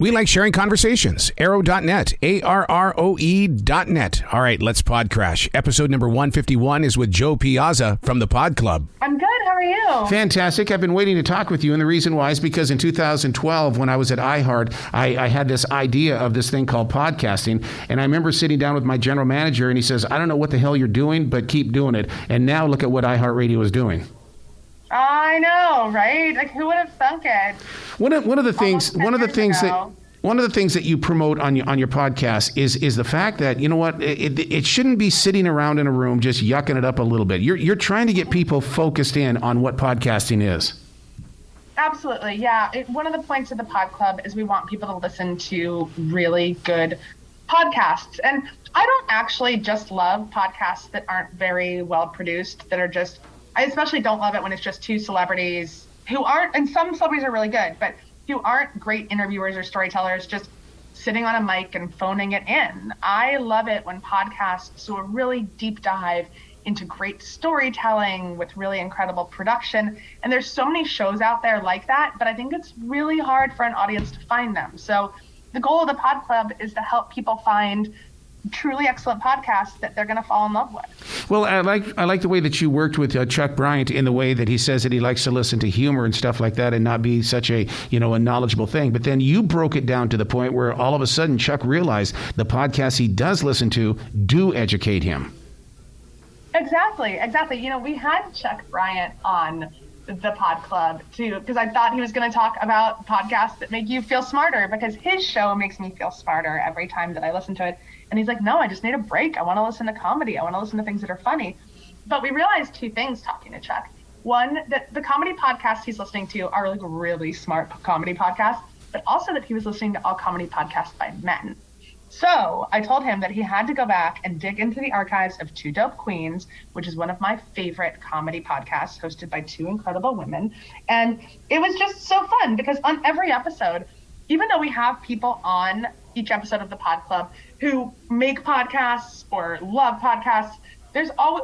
We like sharing conversations. Arrow.net, ARROE.net. All right, let's pod crash. Episode number 151 is with Jo Piazza from the Pod Club. I'm good. How are you? Fantastic. I've been waiting to talk with you, and the reason why is because in 2012, when I was at iHeart, I had this idea of this thing called podcasting, and I remember sitting down with my general manager, and he says, I don't know what the hell you're doing, but keep doing it. And now look at what iHeartRadio is doing. I know, right? Like, who would have thunk it? One of the things that you promote on your podcast is the fact that, you know what, it shouldn't be sitting around in a room just yucking it up a little bit. You're trying to get people focused in on what podcasting is. Absolutely, yeah. One of the points of the Pod Club is we want people to listen to really good podcasts. And I don't actually just love podcasts that aren't very well produced, that are just, I especially don't love it when it's just two celebrities who aren't, and some celebrities are really good, but who aren't great interviewers or storytellers, just sitting on a mic and phoning it in. I love it when podcasts do a really deep dive into great storytelling with really incredible production. And there's so many shows out there like that, but I think it's really hard for an audience to find them. So the goal of the Pod Club is to help people find truly excellent podcasts that they're going to fall in love with. Well, I like the way that you worked with Chuck Bryant in the way that he says that he likes to listen to humor and stuff like that and not be such a knowledgeable thing. But then you broke it down to the point where all of a sudden Chuck realized the podcasts he does listen to do educate him. Exactly. We had Chuck Bryant on the Pod Club too, because I thought he was going to talk about podcasts that make you feel smarter, because his show makes me feel smarter every time that I listen to it. And he's like, no, I just need a break. I want to listen to comedy. I want to listen to things that are funny. But we realized two things talking to Chuck. One, that the comedy podcasts he's listening to are like really smart comedy podcasts, but also that he was listening to all comedy podcasts by men. So I told him that he had to go back and dig into the archives of Two Dope Queens, which is one of my favorite comedy podcasts hosted by two incredible women. And it was just so fun because on every episode, even though we have people on each episode of the Pod Club who make podcasts or love podcasts,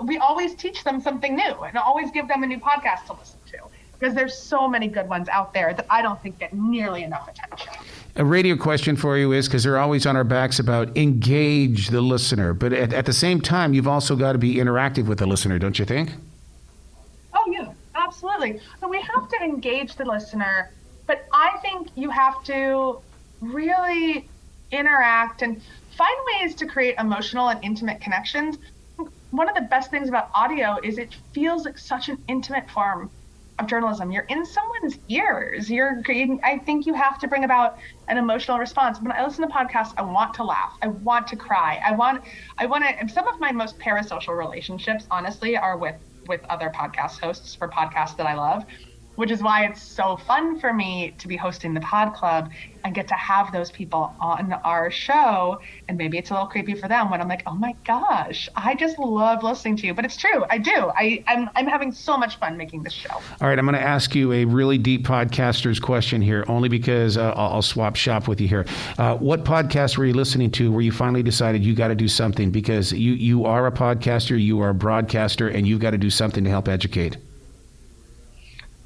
we always teach them something new and always give them a new podcast to listen to, because there's so many good ones out there that I don't think get nearly enough attention. A radio question for you is, because they're always on our backs about engage the listener, but at the same time, you've also got to be interactive with the listener, don't you think? Oh, yeah, absolutely. So we have to engage the listener, but I think you have to really interact and find ways to create emotional and intimate connections. One of the best things about audio is it feels like such an intimate form of journalism. You're in someone's ears. I think you have to bring about an emotional response. When I listen to podcasts, I want to laugh. I want to cry. I want to, some of my most parasocial relationships, honestly, are with other podcast hosts for podcasts that I love, which is why it's so fun for me to be hosting the Pod Club and get to have those people on our show. And maybe it's a little creepy for them when I'm like, oh my gosh, I just love listening to you. But it's true, I do. I'm having so much fun making this show. All right, I'm going to ask you a really deep podcaster's question here, only because I'll swap shop with you here. What podcast were you listening to where you finally decided you got to do something, because you are a podcaster, you are a broadcaster, and you've got to do something to help educate?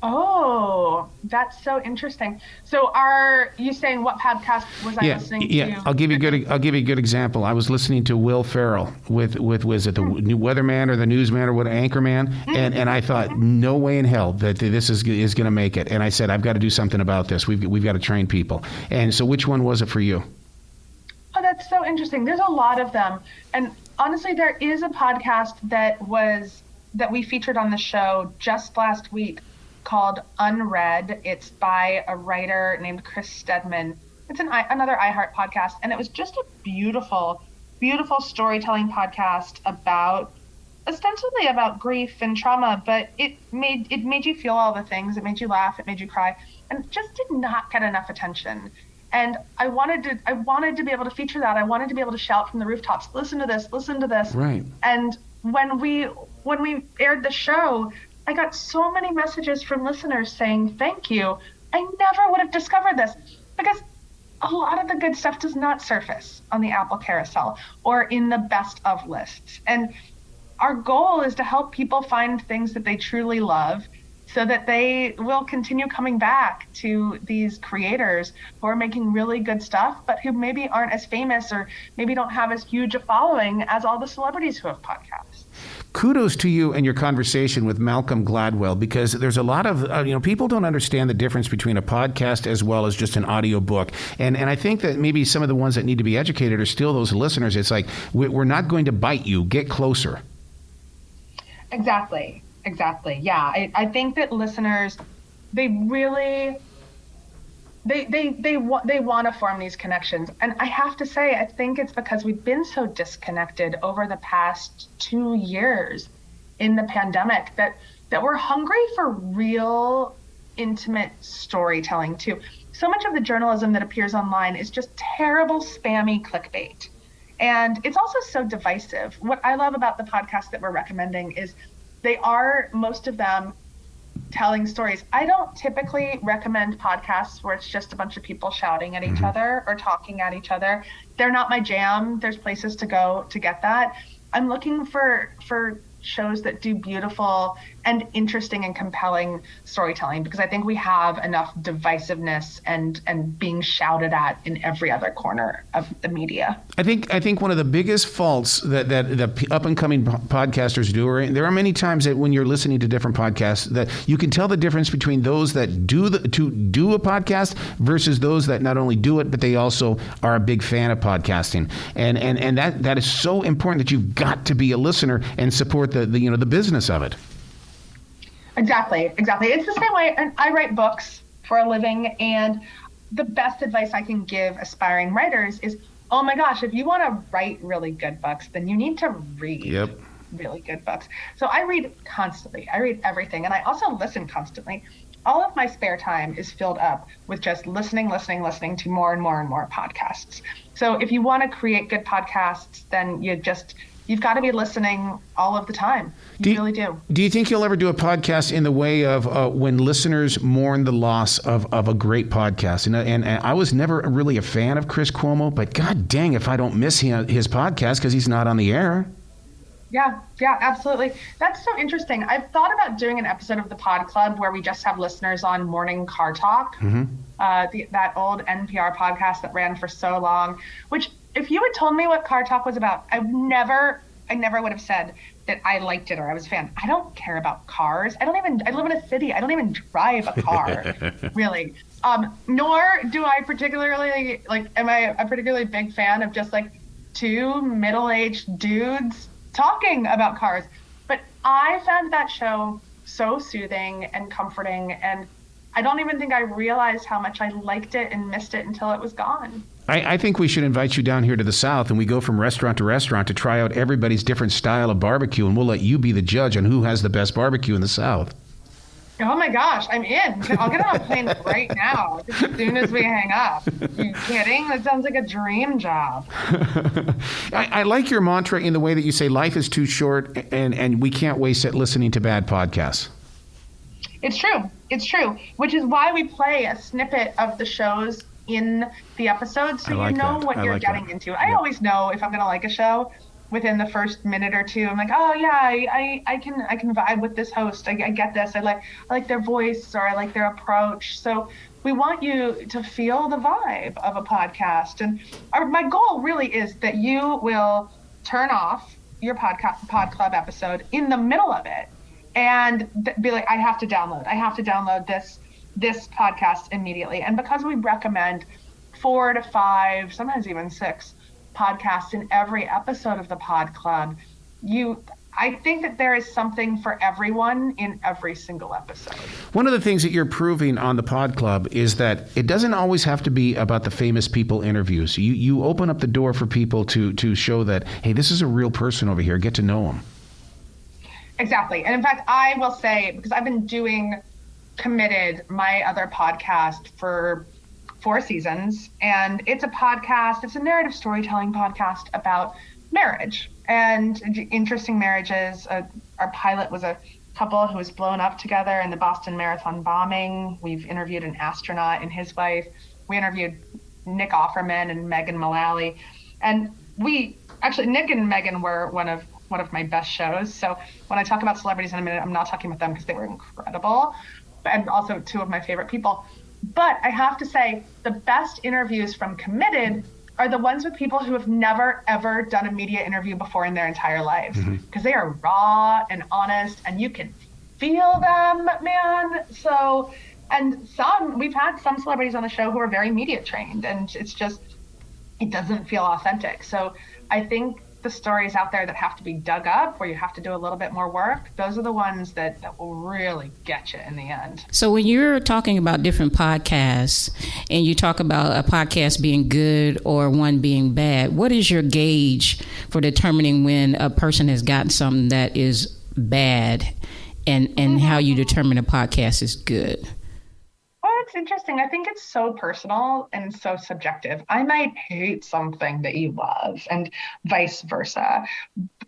Oh, that's so interesting. So are you saying what podcast was I listening to? Yeah, I'll give you a good example. I was listening to Will Ferrell with was it the new Weatherman or the Newsman or what, Anchorman, and I thought no way in hell that this is going to make it. And I said, I've got to do something about this. We've got to train people. And so which one was it for you? Oh, that's so interesting. There's a lot of them. And honestly, there is a podcast that we featured on the show just last week called Unread. It's by a writer named Chris Stedman. It's another iHeart podcast, and it was just a beautiful, beautiful storytelling podcast ostensibly about grief and trauma, but it made you feel all the things. It made you laugh, it made you cry, and it just did not get enough attention. And I wanted to be able to feature that. I wanted to be able to shout from the rooftops, listen to this. Right. And when we aired the show, I got so many messages from listeners saying, thank you. I never would have discovered this, because a lot of the good stuff does not surface on the Apple carousel or in the best of lists. And our goal is to help people find things that they truly love so that they will continue coming back to these creators who are making really good stuff, but who maybe aren't as famous or maybe don't have as huge a following as all the celebrities who have podcasts. Kudos to you and your conversation with Malcolm Gladwell, because there's a lot of, people don't understand the difference between a podcast as well as just an audio book. And I think that maybe some of the ones that need to be educated are still those listeners. It's like, we're not going to bite you. Get closer. Exactly. Yeah. I think that listeners, they really, they want to form these connections. And I have to say, I think it's because we've been so disconnected over the past 2 years in the pandemic that we're hungry for real, intimate storytelling too. So much of the journalism that appears online is just terrible, spammy clickbait. And it's also so divisive. What I love about the podcast that we're recommending is they are, most of them, telling stories. I don't typically recommend podcasts where it's just a bunch of people shouting at each other or talking at each other. They're not my jam. There's places to go to get that. I'm looking for shows that do beautiful and interesting and compelling storytelling, because I think we have enough divisiveness and being shouted at in every other corner of the media. I think one of the biggest faults that the up and coming podcasters do, or there are many times that when you're listening to different podcasts, that you can tell the difference between those that do a podcast versus those that not only do it, but they also are a big fan of podcasting. And that is so important, that you've got to be a listener and support the business of it. Exactly. It's the same way. And I write books for a living, and the best advice I can give aspiring writers is, oh my gosh, if you want to write really good books, then you need to read really good books. So I read constantly. I read everything. And I also listen constantly. All of my spare time is filled up with just listening to more and more and more podcasts. So if you want to create good podcasts, then you've got to be listening all of the time. You really do. Do you think you'll ever do a podcast in the way of when listeners mourn the loss of a great podcast? And I was never really a fan of Chris Cuomo, but God dang if I don't miss his podcast because he's not on the air. Yeah, absolutely. That's so interesting. I've thought about doing an episode of the Pod Club where we just have listeners on morning car talk, that old NPR podcast that ran for so long, which if you had told me what car talk was about, I never would have said that I liked it or I was a fan. I don't care about cars. I live in a city. I don't even drive a car, really. Nor do I particularly, am I a particularly big fan of just two middle-aged dudes talking about cars. But I found that show so soothing and comforting, and I don't even think I realized how much I liked it and missed it until it was gone. I think we should invite you down here to the South, and we go from restaurant to restaurant to try out everybody's different style of barbecue, and we'll let you be the judge on who has the best barbecue in the South. Oh my gosh, I'm in. I'll get on a plane right now, just as soon as we hang up. You kidding? That sounds like a dream job. I like your mantra in the way that you say life is too short and we can't waste it listening to bad podcasts. It's true, which is why we play a snippet of the shows in the episode, so you know what you're getting into. I always know if I'm going to like a show within the first minute or two. I'm like, oh yeah, I can vibe with this host. I get this. I like their voice, or I like their approach. So we want you to feel the vibe of a podcast, and my goal really is that you will turn off your Pod Club episode in the middle of it and be like, I have to download this podcast immediately. And because we recommend 4 to 5, sometimes even 6 podcasts in every episode of the Pod Club, I think that there is something for everyone in every single episode. One of the things that you're proving on the Pod Club is that it doesn't always have to be about the famous people interviews. You open up the door for people to show that, hey, this is a real person over here. Get to know them. Exactly. And in fact, I will say, because I've been doing Committed, my other podcast, for 4 seasons, and it's a narrative storytelling podcast about marriage and interesting marriages. Our pilot was a couple who was blown up together in the Boston Marathon bombing. We've interviewed an astronaut and his wife. We interviewed Nick Offerman and Megan Mullally, and Nick and Megan were one of one of my best shows. So when I talk about celebrities in a minute, I'm not talking about them because they were incredible, and also two of my favorite people. But I have to say, the best interviews from Committed are the ones with people who have never, ever done a media interview before in their entire lives, because they are raw and honest, and you can feel them, man. So, and we've had some celebrities on the show who are very media trained, and it's just, it doesn't feel authentic. So I think the stories out there that have to be dug up, where you have to do a little bit more work, those are the ones that will really get you in the end. So when you're talking about different podcasts and you talk about a podcast being good or one being bad, what is your gauge for determining when a person has gotten something that is bad, and how you determine a podcast is good? It's interesting. I think it's so personal and so subjective. I might hate something that you love and vice versa.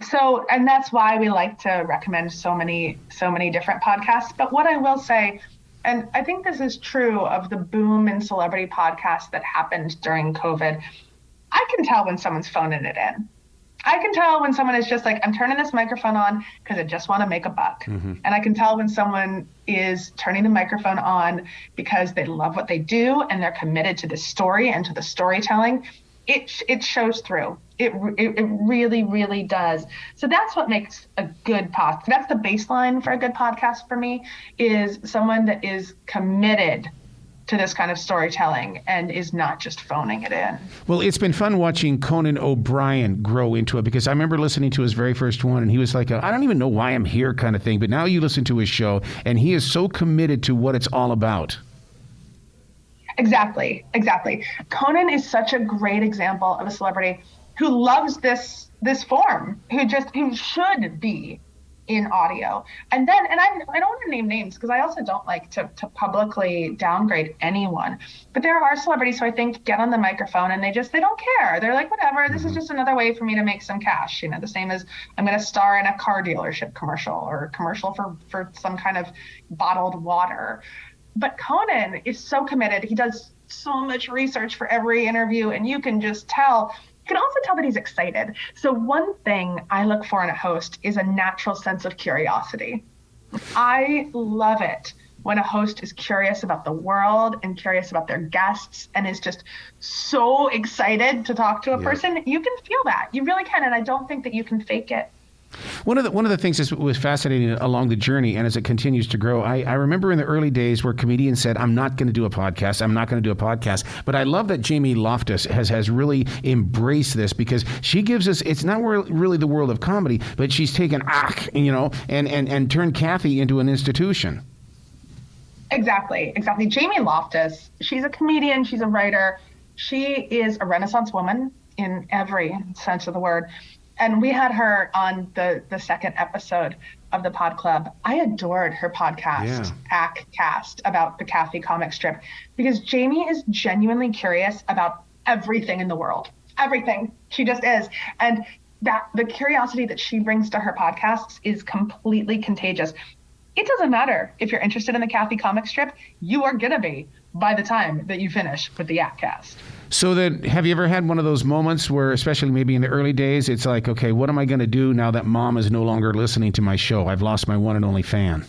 So, and that's why we like to recommend so many different podcasts. But what I will say, and I think this is true of the boom in celebrity podcasts that happened during COVID, I can tell when someone's phoning it in. I can tell when someone is just like, I'm turning this microphone on because I just want to make a buck. And I can tell when someone is turning the microphone on because they love what they do and they're committed to the story and to the storytelling. It shows through. It really, really does. So that's what makes a good podcast. That's the baseline for a good podcast for me, is someone that is committed to this kind of storytelling and is not just phoning it in. Well, it's been fun watching Conan O'Brien grow into it, because I remember listening to his very first one, and he was like, I don't even know why I'm here kind of thing. But now you listen to his show, and he is so committed to what it's all about. Exactly. Conan is such a great example of a celebrity who loves this form, who should be in audio. And then, and I don't want to name names because I also don't like to publicly downgrade anyone, but there are celebrities who I think get on the microphone and they don't care. They're like, whatever, this is just another way for me to make some cash. The same as I'm going to star in a car dealership commercial or a commercial for some kind of bottled water. But Conan is so committed. He does so much research for every interview, and you can just tell. You can also tell that he's excited. So one thing I look for in a host is a natural sense of curiosity. I love it when a host is curious about the world and curious about their guests and is just so excited to talk to a person. You can feel that. You really can, and I don't think that you can fake it. One of the things that was fascinating along the journey, and as it continues to grow, I remember in the early days where comedians said, I'm not going to do a podcast. But I love that Jamie Loftus has really embraced this, because she gives us, it's not really the world of comedy, but she's taken Aack, and turned Kathy into an institution. Exactly. Jamie Loftus, she's a comedian, she's a writer. She is a Renaissance woman in every sense of the word. And we had her on the second episode of the Pod Club. I adored her podcast, Aack Cast, about the Kathy comic strip, because Jamie is genuinely curious about everything in the world. Everything. She just is. And that the curiosity that she brings to her podcasts is completely contagious. It doesn't matter if you're interested in the Kathy comic strip, you are going to be by the time that you finish with the Aack Cast. So then, have you ever had one of those moments where, especially maybe in the early days, it's like, okay, what am I going to do now that mom is no longer listening to my show? I've lost my one and only fan.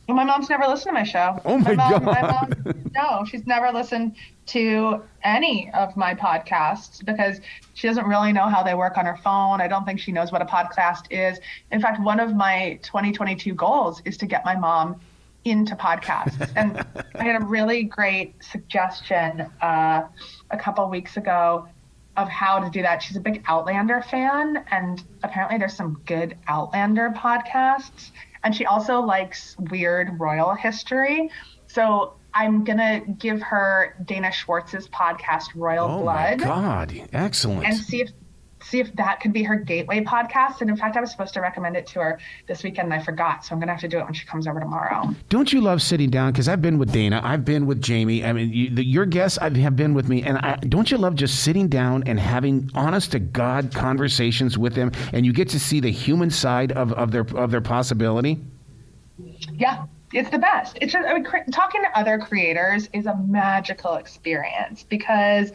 Well, my mom's never listened to my show. Oh, my God. No, she's never listened to any of my podcasts because she doesn't really know how they work on her phone. I don't think she knows what a podcast is. In fact, one of my 2022 goals is to get my mom into podcasts. And I had a really great suggestion a couple weeks ago of how to do that. She's a big Outlander fan, and apparently there's some good Outlander podcasts. And she also likes weird royal history. So I'm going to give her Dana Schwartz's podcast, Royal Blood. Oh, my God. Excellent. And see if that could be her gateway podcast. And in fact, I was supposed to recommend it to her this weekend and I forgot. So I'm going to have to do it when she comes over tomorrow. Don't you love sitting down? Because I've been with Dana. I've been with Jamie. I mean, your guests have been with me. And don't you love just sitting down and having honest to God conversations with them? And you get to see the human side of their possibility? Yeah. It's the best. It's just, talking to other creators is a magical experience because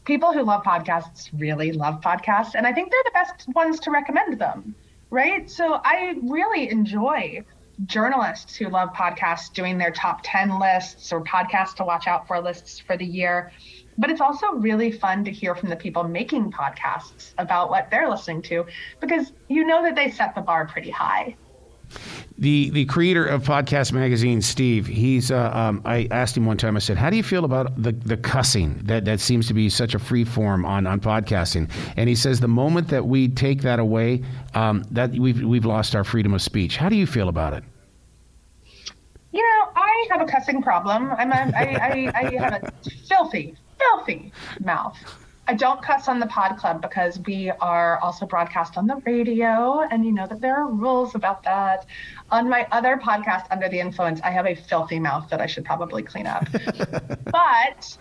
people who love podcasts really love podcasts, and I think they're the best ones to recommend them, right? So I really enjoy journalists who love podcasts doing their top 10 lists or podcasts to watch out for lists for the year. But it's also really fun to hear from the people making podcasts about what they're listening to, because you know that they set the bar pretty high. The creator of Podcast Magazine, Steve, he's I asked him one time, I said, how do you feel about the cussing that seems to be such a free form on podcasting? And he says the moment that we take that away, that we've lost our freedom of speech. How do you feel about it? You know, I have a cussing problem. I have a filthy mouth. I don't cuss on the Pod Club because we are also broadcast on the radio, and you know that there are rules about that. On my other podcast, Under the Influence, I have a filthy mouth that I should probably clean up. But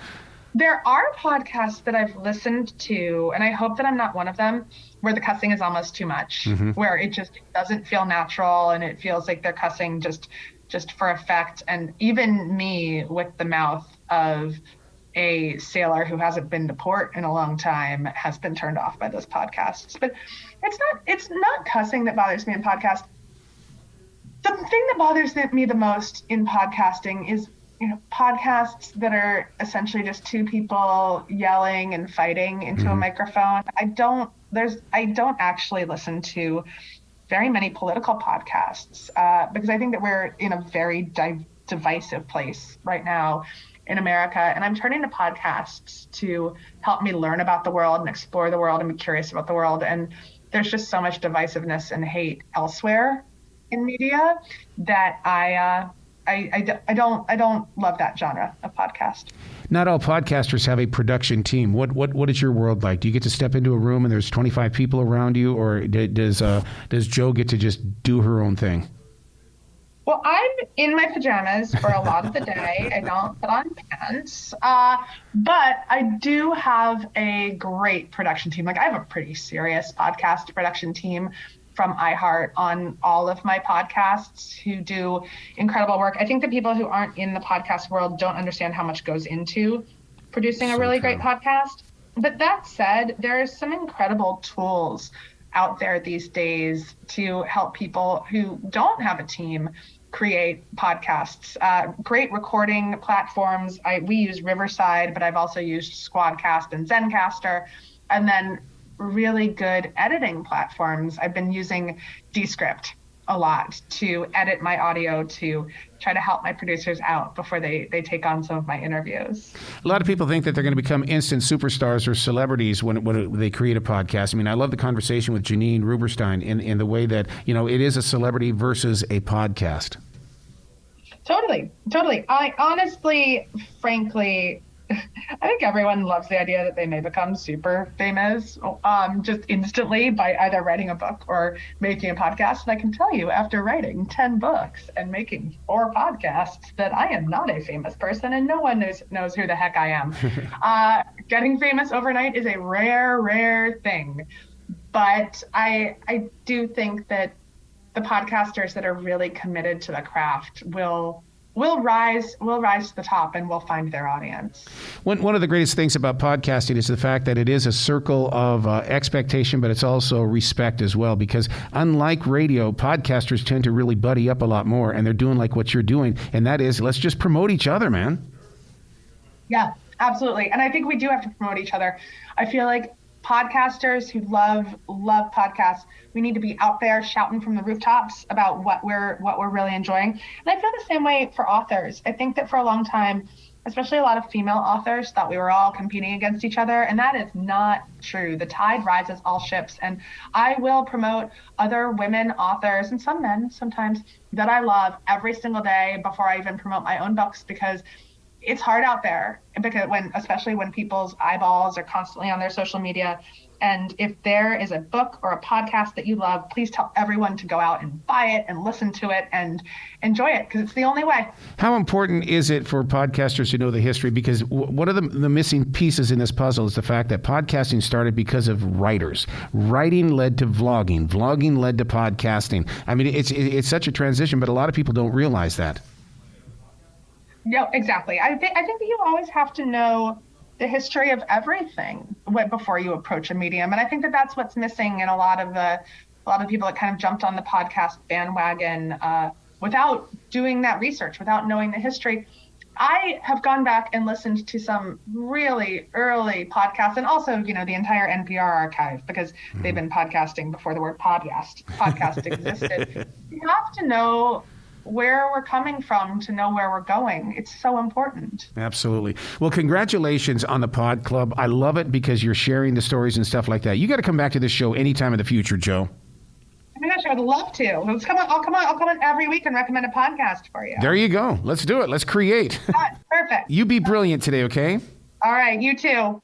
there are podcasts that I've listened to, and I hope that I'm not one of them, where the cussing is almost too much, where it just doesn't feel natural and it feels like they're cussing just for effect. And even me with the mouth of a sailor who hasn't been to port in a long time has been turned off by those podcasts. But it's not cussing that bothers me in podcasts. The thing that bothers me the most in podcasting is, you know, podcasts that are essentially just two people yelling and fighting into a microphone. I don't actually listen to very many political podcasts because I think that we're in a very divisive place right now in America, and I'm turning to podcasts to help me learn about the world and explore the world and be curious about the world. And there's just so much divisiveness and hate elsewhere in media that I don't love that genre of podcast. Not all podcasters have a production team. What is your world like? Do you get to step into a room and there's 25 people around you, or does Jo get to just do her own thing? Well, I'm in my pajamas for a lot of the day. I don't put on pants, but I do have a great production team. Like, I have a pretty serious podcast production team from iHeart on all of my podcasts who do incredible work. I think the people who aren't in the podcast world don't understand how much goes into producing a really great podcast. But that said, there are some incredible tools out there these days to help people who don't have a team create podcasts. Great recording platforms. We use Riverside, but I've also used Squadcast and Zencaster. And then really good editing platforms. I've been using Descript a lot to edit my audio to try to help my producers out before they take on some of my interviews. A lot of people think that they're going to become instant superstars or celebrities when they create a podcast. I mean, I love the conversation with Janine Rubenstein in the way that, you know, it is a celebrity versus a podcast. Totally. I honestly, frankly, I think everyone loves the idea that they may become super famous just instantly by either writing a book or making a podcast. And I can tell you, after writing 10 books and making 4 podcasts, that I am not a famous person and no one knows who the heck I am. Getting famous overnight is a rare thing. But I do think that the podcasters that are really committed to the craft will rise to the top and will find their audience. One of the greatest things about podcasting is the fact that it is a circle of expectation, but it's also respect as well, because unlike radio, podcasters tend to really buddy up a lot more, and they're doing like what you're doing, and that is, let's just promote each other, man. Yeah, absolutely. And I think we do have to promote each other. I feel like podcasters who love podcasts, we need to be out there shouting from the rooftops about what we're really enjoying. And I feel the same way for authors. I think that for a long time, especially a lot of female authors, thought we were all competing against each other, and that is not true. The tide rises all ships, and I will promote other women authors, and some men sometimes, that I love every single day before I even promote my own books, because it's hard out there, because especially when people's eyeballs are constantly on their social media. And if there is a book or a podcast that you love, please tell everyone to go out and buy it and listen to it and enjoy it, because it's the only way. How important is it for podcasters to know the history? Because one of the missing pieces in this puzzle is the fact that podcasting started because of writers. Writing led to vlogging. Vlogging led to podcasting. I mean, it's such a transition, but a lot of people don't realize that. No, exactly. I think that you always have to know the history of everything before you approach a medium. And I think that that's what's missing in a lot of people that kind of jumped on the podcast bandwagon without doing that research, without knowing the history. I have gone back and listened to some really early podcasts, and also, the entire NPR archive, because they've been podcasting before the word podcast existed. You have to know where we're coming from to know where we're going. It's so important. Absolutely. Well, congratulations on the Pod Club. I love it because you're sharing the stories and stuff like that. You got to come back to this show anytime in the future, Jo. Oh my gosh, I would love to. I'll come on every week and recommend a podcast for you. There you go. Let's do it. Let's create. Perfect. You be brilliant today, okay? All right, you too.